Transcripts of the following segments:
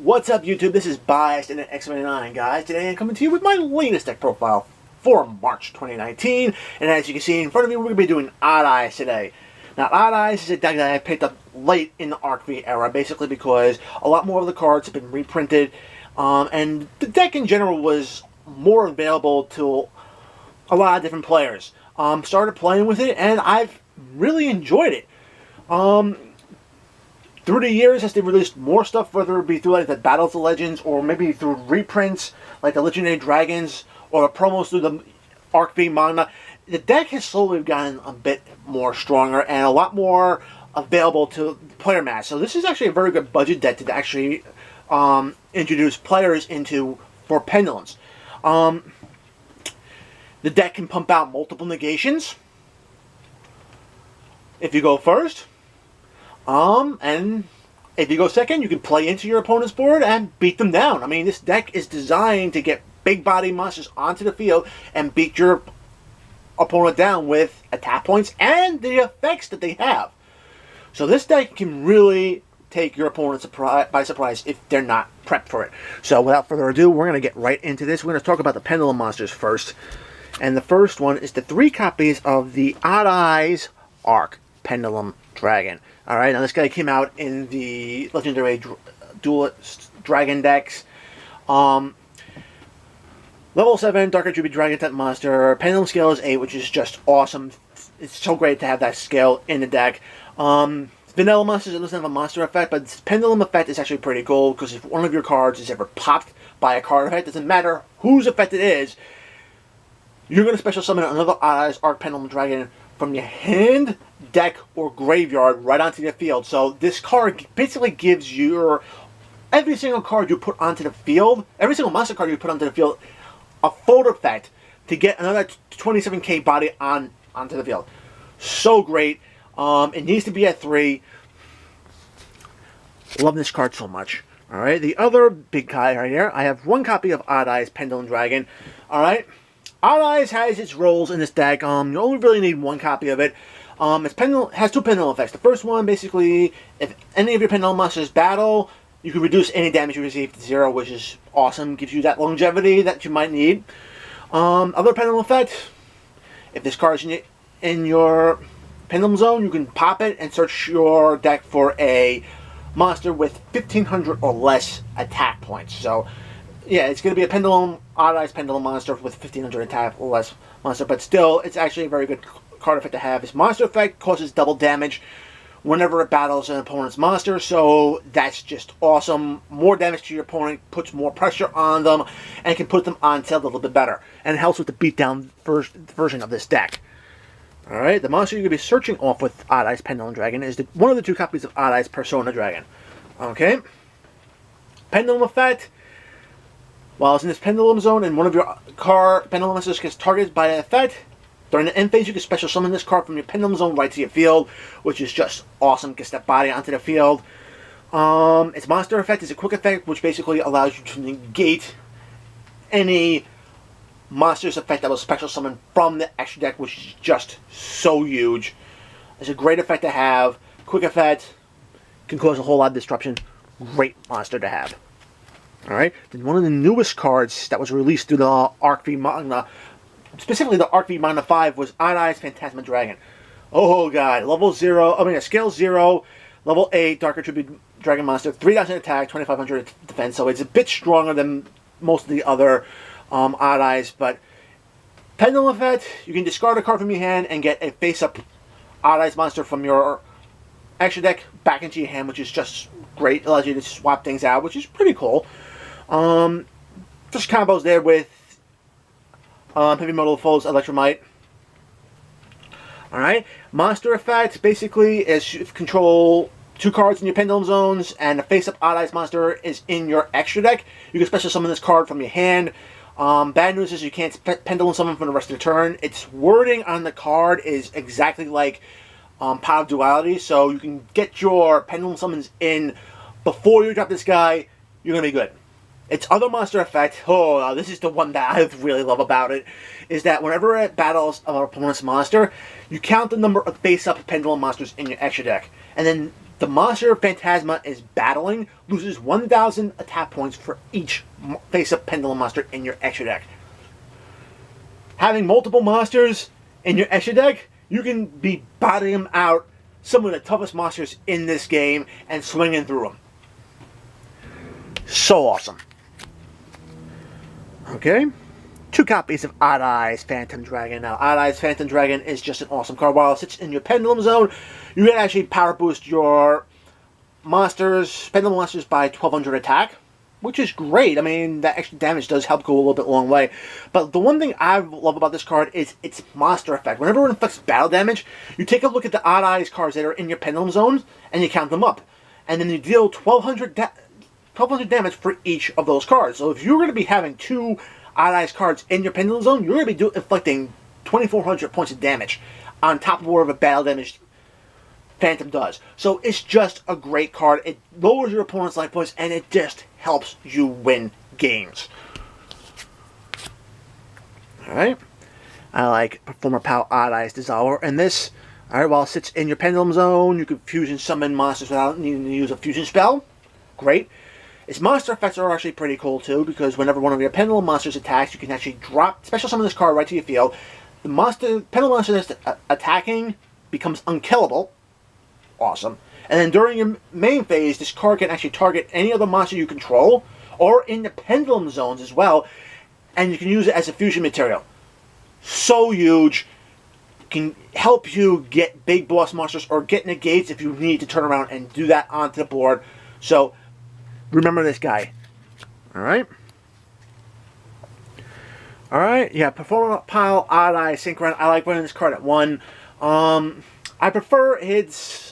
What's up, YouTube? This is Biased and X-29, guys. Today I'm coming to you with my latest deck profile for March 2019. And as you can see in front of you, we're going to be doing Odd Eyes today. Now, Odd Eyes is a deck that I picked up late in the Arc V era, basically because a lot more of the cards have been reprinted. And the deck in general was more available to a lot of different players. Started playing with it, and I've really enjoyed it. Through the years, as they released more stuff, whether it be through like the Battles of Legends or maybe through reprints like the Legendary Dragons or promos through the Arc V manga, the deck has slowly gotten a bit more stronger and a lot more available to player mass. So this is actually a very good budget deck to actually introduce players into for Pendulums. The deck can pump out multiple negations if you go first. And if you go second, you can play into your opponent's board and beat them down. I mean, this deck is designed to get big body monsters onto the field and beat your opponent down with attack points and the effects that they have. So this deck can really take your opponent by surprise if they're not prepped for it. So without further ado, we're going to get right into this. We're going to talk about the Pendulum monsters first. And the first one is the 3 copies of the Odd Eyes Arc Pendulum Dragon. Alright, now this guy came out in the Legendary Duelist Dragon decks. Level 7, Dark Attribute Dragon type monster. Pendulum scale is 8, which is just awesome. It's so great to have that scale in the deck. Vanilla monsters, it doesn't have a monster effect, but this Pendulum effect is actually pretty cool, because if one of your cards is ever popped by a card effect, it doesn't matter whose effect it is, you're going to special summon another Odd Eyes Arc Pendulum Dragon from your hand, deck, or graveyard right onto the field. So this card basically gives your every single card you put onto the field, every single monster card you put onto the field, a photo effect to get another 27k body onto the field. So great. It needs to be at 3. Love this card so much. Alright, the other big guy right here, I have 1 copy of Odd Eyes Pendulum Dragon. Alright, Odd Eyes has its roles in this deck. You only really need 1 copy of it. It has 2 Pendulum effects. The first one, basically, if any of your Pendulum monsters battle, you can reduce any damage you receive to 0, which is awesome. Gives you that longevity that you might need. Other Pendulum effect, if this card is in your Pendulum zone, you can pop it and search your deck for a monster with 1500 or less attack points. So, yeah, it's going to be a Pendulum, Odd Eyes Pendulum monster with 1500 attack or less monster, but still, it's actually a very good card effect to have. This monster effect causes double damage whenever it battles an opponent's monster, so that's just awesome. More damage to your opponent, puts more pressure on them, and can put them on tilt a little bit better. And it helps with the beatdown version of this deck. Alright, the monster you're going to be searching off with Odd Eyes Pendulum Dragon is one of the 2 copies of Odd Eyes Persona Dragon. Okay? Pendulum effect. While it's in this Pendulum zone and one of your Pendulum monsters gets targeted by an effect, during the end phase you can special summon this card from your Pendulum zone right to your field, which is just awesome. Gets that body onto the field. Its monster effect is a quick effect, which basically allows you to negate any monster's effect that was special summoned from the extra deck, which is just so huge. It's a great effect to have. Quick effect. Can cause a whole lot of disruption. Great monster to have. Alright, then one of the newest cards that was released through the Arc V manga, specifically the Arc V manga 5, was Odd Eyes Phantasma Dragon. Oh god, level 0, scale 0, level 8, Dark Attribute Dragon Monster, 3000 attack, 2500 defense, so it's a bit stronger than most of the other Odd Eyes, but Pendulum effect, you can discard a card from your hand and get a face-up Odd Eyes monster from your extra deck back into your hand, which is just great. It allows you to swap things out, which is pretty cool. Just combos there with Heavy Metal Foes, Electromite. Alright, monster effect basically is you control 2 cards in your Pendulum zones, and a face-up Odd Eyes monster is in your extra deck. You can special summon this card from your hand. Bad news is you can't Pendulum summon for the rest of the turn. Its wording on the card is exactly like Power of Duality, so you can get your Pendulum summons in before you drop this guy. You're going to be good. Its other monster effect, this is the one that I really love about it, is that whenever it battles an opponent's monster, you count the number of face-up Pendulum monsters in your extra deck. And then the monster Phantasma is battling loses 1,000 attack points for each face-up Pendulum monster in your extra deck. Having multiple monsters in your extra deck, you can be battling them out, some of the toughest monsters in this game, and swinging through them. So awesome. Okay. 2 copies of Odd Eyes Phantom Dragon. Now, Odd Eyes Phantom Dragon is just an awesome card. While it sits in your Pendulum Zone, you can actually power boost your monsters, Pendulum monsters, by 1,200 attack, which is great. I mean, that extra damage does help go a little bit long way. But the one thing I love about this card is its monster effect. Whenever it inflicts battle damage, you take a look at the Odd Eyes cards that are in your Pendulum Zones, and you count them up. And then you deal 1,200 damage for each of those cards. So if you're going to be having 2 Odd Eyes cards in your Pendulum Zone, you're going to be inflicting 2,400 points of damage on top of whatever battle damage Phantom does. So it's just a great card. It lowers your opponent's life points, and it just helps you win games. Alright. I like Performer Pal Odd Eyes Dissolver. And this, alright, while it sits in your Pendulum Zone, you can fusion summon monsters without needing to use a fusion spell. Great. Its monster effects are actually pretty cool too, because whenever one of your Pendulum monsters attacks, you can actually drop special summon this card right to your field. The Pendulum monster that's attacking becomes unkillable. Awesome. And then during your main phase, this card can actually target any other monster you control, or in the Pendulum Zones as well, and you can use it as a fusion material. So huge. Can help you get big boss monsters or get negates if you need to turn around and do that onto the board. So remember this guy. Alright? Alright, yeah, Performer Pile, Odd Eye, Synchron. I like running this card at 1. I prefer its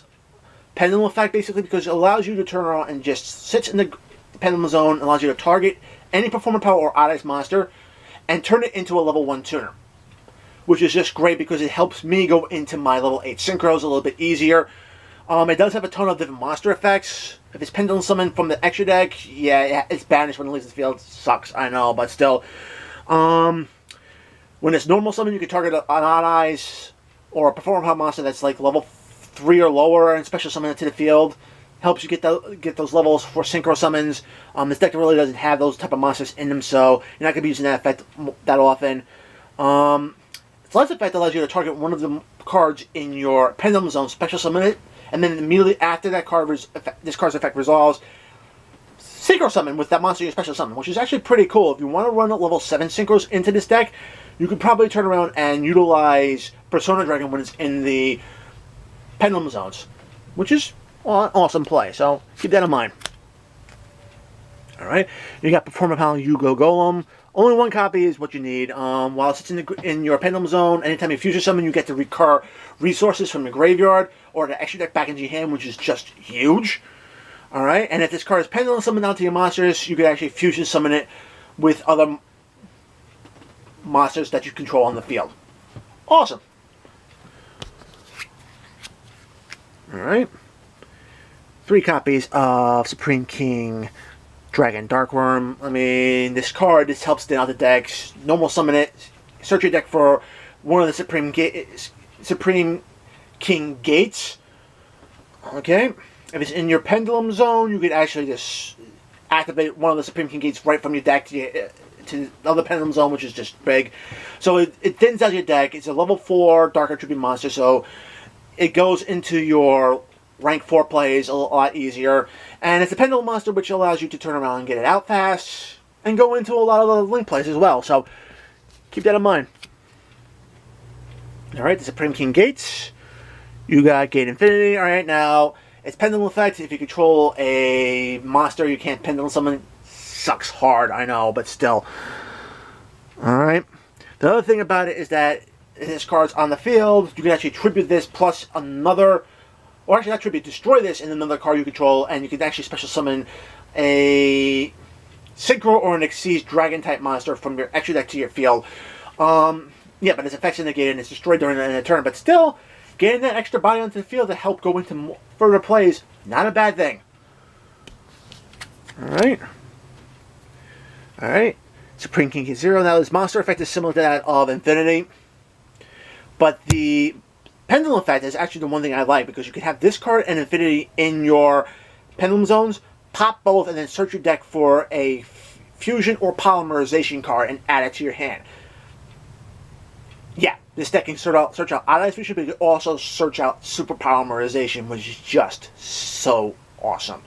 Pendulum effect, basically, because it allows you to turn around and just sits in the Pendulum Zone, allows you to target any Performer Pile or Odd Eyes monster, and turn it into a level 1 tuner. Which is just great because it helps me go into my level 8 Synchros a little bit easier. It does have a ton of different monster effects. If it's Pendulum Summon from the extra deck, yeah, it's banished when it leaves the field. Sucks, I know, but still. When it's normal summon, you can target an Odd Eyes or a Performer Pile monster that's like level 3 or lower and special summon it to the field. Helps you get those levels for Synchro summons. This deck really doesn't have those type of monsters in them, so you're not going to be using that effect that often. Its last effect allows you to target one of the cards in your Pendulum Zone, special summon it, and then immediately after that this card's effect resolves, Synchro summon with that monster you special summon, which is actually pretty cool. If you want to run level 7 Synchros into this deck, you could probably turn around and utilize Persona Dragon when it's in the Pendulum Zones, which is an awesome play, so keep that in mind. Alright, you got Performer Pal Yugo Golem. Only 1 copy is what you need. While it sits in your Pendulum Zone, anytime you fusion summon, you get to recur resources from your graveyard or the extra deck back into your hand, which is just huge. Alright, and if this card is Pendulum Summoned onto your monsters, you can actually fusion summon it with other monsters that you control on the field. Awesome. Alright. 3 copies of Supreme King Dragon Darkworm. I mean, this card just helps thin out the deck. Normal summon it. Search your deck for one of the Supreme King Gates. Okay. If it's in your Pendulum Zone, you could actually just activate one of the Supreme King Gates right from your deck to the other Pendulum Zone, which is just big. So it thins out your deck. It's a level 4 Dark Attribute monster, so it goes into your rank 4 plays a lot easier. And it's a Pendulum monster, which allows you to turn around and get it out fast and go into a lot of the link plays as well. So keep that in mind. Alright, the Supreme King Gates. You got Gate Infinity. Alright, now it's Pendulum effect. If you control a monster you can't Pendulum summon, sucks hard, I know, but still. Alright. The other thing about it is that this card's on the field. You can actually tribute this plus another, or actually not tribute, destroy this in another card you control, and you can actually special summon a Synchro or an Xyz Dragon type monster from your extra deck to your field. Yeah, but its effects are negated and it's destroyed during the turn, but still, getting that extra body onto the field to help go into further plays, not a bad thing. Alright. Alright. Supreme King Zero. Now this monster effect is similar to that of Infinity, but the Pendulum effect is actually the one thing I like, because you can have this card and Infinity in your Pendulum zones, pop both, and then search your deck for a fusion or polymerization card and add it to your hand. Yeah, this deck can search out Odd Eyes Fusion, but you can also search out Super Polymerization, which is just so awesome.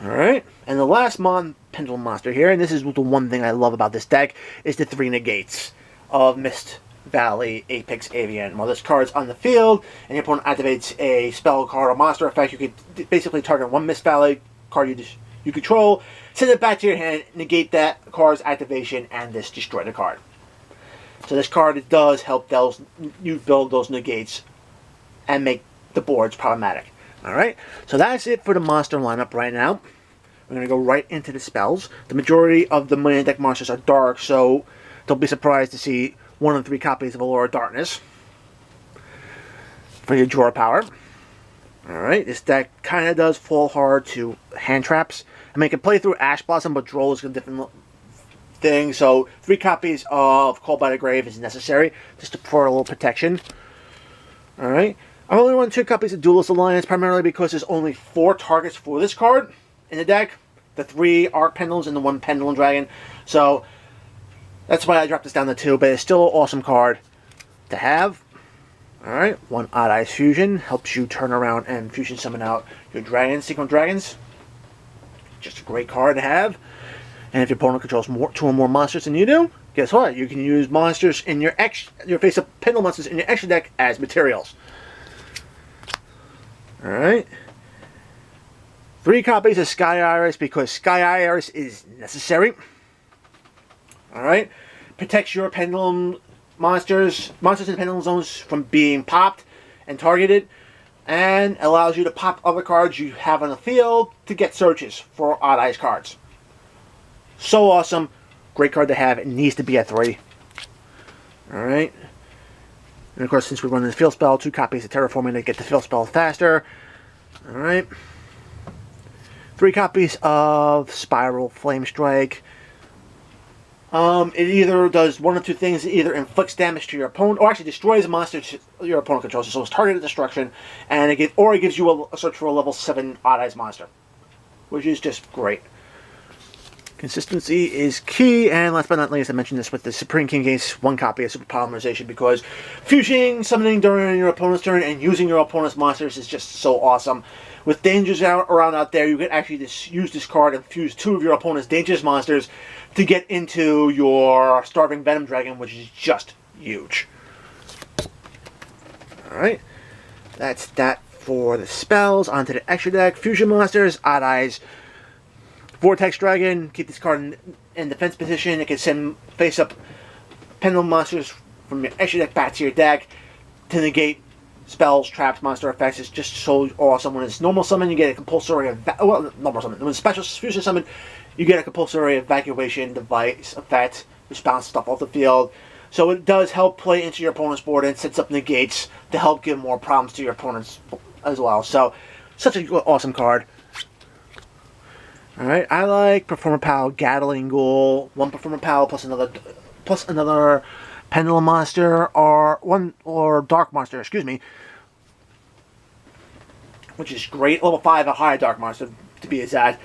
Alright, and the last Pendulum monster here, and this is the one thing I love about this deck, is the 3 negates of Mist Valley Apex Avian. While this card's on the field and your opponent activates a spell card or monster effect, you could basically target one Mist Valley card you control, send it back to your hand, negate that card's activation, and just destroy the card. So this card does help you build those negates and make the boards problematic. Alright, so that's it for the monster lineup right now. We're going to go right into the spells. The majority of the main deck monsters are dark, so don't be surprised to see 1 of 3 copies of Allure of Darkness for your draw power. Alright, this deck kind of does fall hard to hand traps. I mean, it can play through Ash Blossom, but Droll is a different thing, so 3 copies of Called by the Grave is necessary, just to provide a little protection. Alright, I only run 2 copies of Duelist Alliance, primarily because there's only 4 targets for this card in the deck. The 3 Arc Pendulums and the 1 Pendulum Dragon. So that's why I dropped this down to 2, but it's still an awesome card to have. Alright, 1 Odd Eyes Fusion helps you turn around and fusion summon out your dragons, Sequence Dragons. Just a great card to have. And if your opponent controls 2 or more monsters than you do, guess what? You can use monsters in your face-up Pendulum monsters in your extra deck as materials. Alright. 3 copies of Sky Iris, because Sky Iris is necessary. Alright. Protects your Pendulum monsters in Pendulum zones from being popped and targeted. And allows you to pop other cards you have on the field to get searches for Odd Eyes cards. So awesome. Great card to have. It needs to be at 3. Alright. And of course, since we're running the field spell, 2 copies of Terraforming to get the field spell faster. Alright. 3 copies of Spiral Flame Strike. It either does 1 of 2 things. It either inflicts damage to your opponent, or actually destroys a monster your opponent controls, so it's targeted destruction, and it gives you a search for a level 7 Odd Eyes monster, which is just great. Consistency is key, and last but not least, I mentioned this with the Supreme King Gates, 1 copy of Super Polymerization, because fusing, summoning during your opponent's turn, and using your opponent's monsters is just so awesome. With dangers around out there, you can actually just use this card and fuse 2 of your opponent's dangerous monsters to get into your Starving Venom Dragon, which is just huge. Alright, that's that for the spells. Onto the extra deck. Fusion monsters, Odd Eyes, Vortex Dragon. Keep this card in defense position. It can send face-up Pendulum monsters from your extra deck back to your deck to negate spells, traps, monster effects. Is just so awesome. When it's normal summon, you get a compulsory normal summon. When it's special fusion summon, you get a compulsory evacuation device effect, which bounces stuff off the field. So it does help play into your opponent's board and sets up negates to help give more problems to your opponents as well. So, such an awesome card. Alright, I like Performer Pal, Gatling Ghoul, 1 Performer Pal plus another Pendulum monster, or Dark monster, excuse me. Which is great. Level 5, a high Dark monster, to be exact.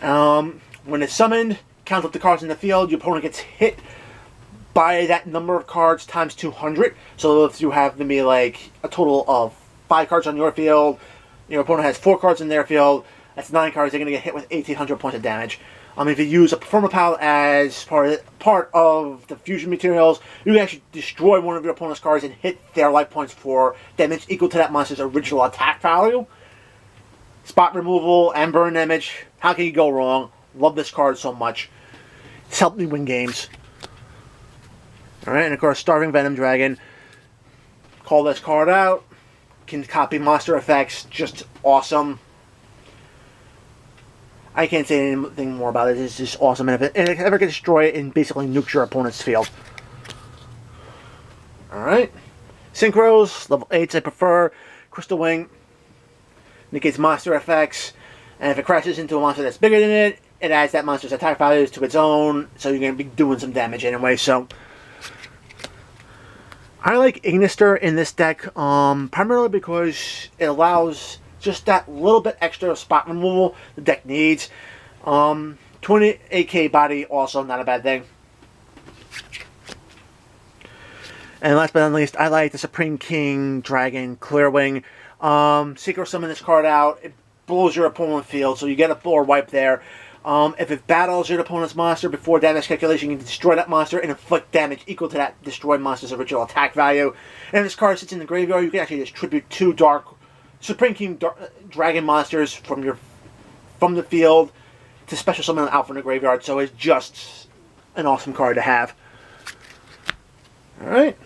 When it's summoned, count up the cards in the field, your opponent gets hit by that number of cards times 200. So if you have maybe like a total of 5 cards on your field, your opponent has 4 cards in their field, that's 9 cards, they're going to get hit with 1,800 points of damage. If you use a Performer Pal as part of the fusion materials, you can actually destroy one of your opponent's cards and hit their life points for damage equal to that monster's original attack value. Spot removal and burn damage. How can you go wrong? Love this card so much. It's helped me win games. Alright, and of course, Starving Venom Dragon. Call this card out. Can copy monster effects. Just awesome. I can't say anything more about it. It's just awesome. And if it ever can destroy it and basically nuke your opponent's field. Alright. Synchros, level 8s I prefer. Crystal Wing. Negates monster effects. And if it crashes into a monster that's bigger than it, it adds that monster's attack values to its own. So you're going to be doing some damage anyway. So I like Ignister in this deck, primarily because it allows just that little bit extra spot removal the deck needs. 28k body, also not a bad thing. And last but not least, I like the Supreme King Dragon Clearwing. Secret summon this card out. It blows your opponent's field, so you get a board wipe there. If it battles your opponent's monster before damage calculation, you can destroy that monster and inflict damage equal to that destroyed monster's original attack value. And if this card sits in the graveyard, you can actually distribute 2 Supreme King Dragon monsters from the field to special summon out from the graveyard. So it's just an awesome card to have. Alright.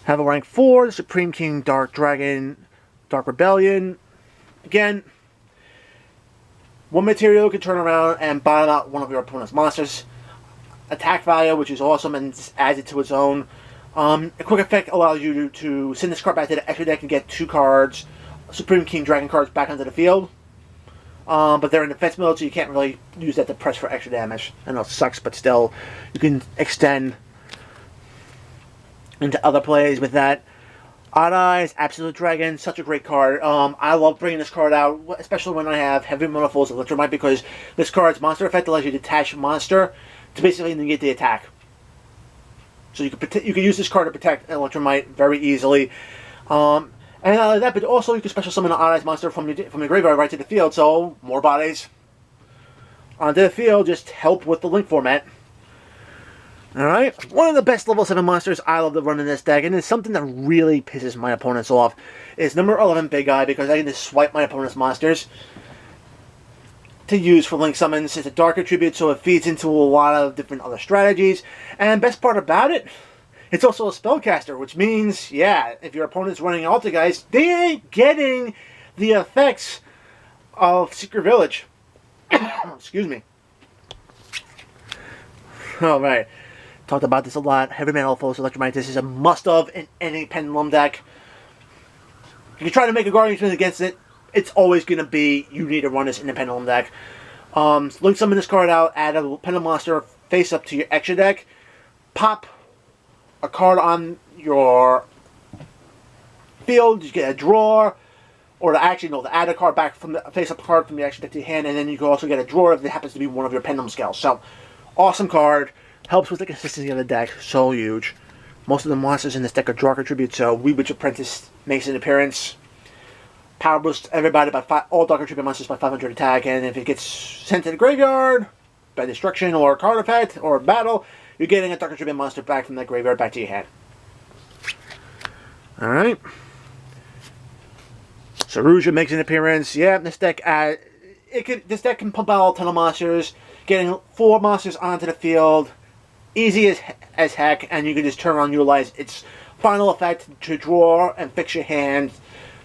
Have a rank 4, the Supreme King Dark Dragon, Dark Rebellion. Again, 1 material can turn around and bottom out one of your opponent's monsters. Attack value, which is awesome, and just adds it to its own. A quick effect allows you to send this card back to the extra deck and get 2 cards, Supreme King Dragon cards, back onto the field. But they're in defense mode, so you can't really use that to press for extra damage. I know it sucks, but still, you can extend into other plays with that. Odd Eyes, Absolute Dragon, such a great card. I love bringing this card out, especially when I have Heavy Monofolds of Electromite, because this card's monster effect allows you to detach a monster to basically negate the attack. So you can use this card to protect Electromite very easily. And not only that, but also you can special summon an Odd Eyes monster from your graveyard right to the field, so more bodies onto the field, just help with the link format. Alright, one of the best level 7 monsters I love to run in this deck, and it's something that really pisses my opponents off, is number 11 Big Eye, because I can just swipe my opponent's monsters to use for link summons. It's a dark attribute, so it feeds into a lot of different other strategies. And best part about it, it's also a spellcaster, which means, yeah, if your opponent's running Altergeist, they ain't getting the effects of Secret Village. Excuse me. Alright. Talked about this a lot. Heavy Monofolds of Electromite. This is a must-of in any Pendulum deck. If you try to make a Guardian Smith against it, it's always going to be, you need to run this in the Pendulum deck. Link summon this card out, add a Pendulum monster face up to your extra deck, pop a card on your field, you get a draw, or to add a card back from the face up card from the extra deck to your hand, and then you can also get a draw if it happens to be one of your Pendulum scales. So, awesome card. Helps with the consistency of the deck. So huge. Most of the monsters in this deck are Dark Attributes, so Witch Apprentice makes an appearance. Power boosts everybody by all Dark Attribute monsters by 500 attack, and if it gets sent to the graveyard by destruction or card effect or battle, you're getting a Dark Attribute monster back from that graveyard back to your hand. Alright. Saruja makes an appearance. Yeah, this deck this deck can pump out a ton of monsters, getting 4 monsters onto the field. Easy as heck, and you can just turn around and utilize its final effect to draw and fix your hand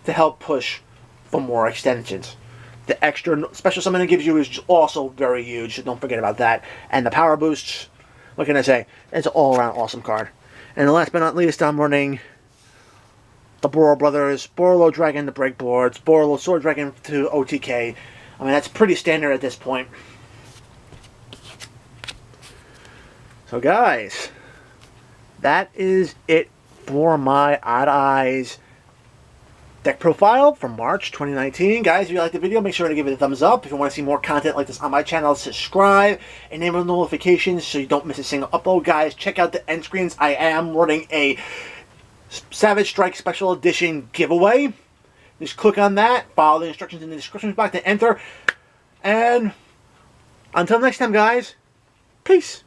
to help push for more extensions. The extra special summon it gives you is also very huge, so don't forget about that. And the power boosts, what can I say? It's an all-around awesome card. And last but not least, I'm running the Boro Brothers, Borolo Dragon to break boards, Borolo Sword Dragon to OTK. I mean, that's pretty standard at this point. So guys, that is it for my Odd Eyes deck profile from March 2019. Guys, if you liked the video, make sure to give it a thumbs up. If you want to see more content like this on my channel, subscribe, enable notifications so you don't miss a single upload. Guys, check out the end screens. I am running a Savage Strike Special Edition giveaway. Just click on that, follow the instructions in the description box to enter. And until next time, guys, peace.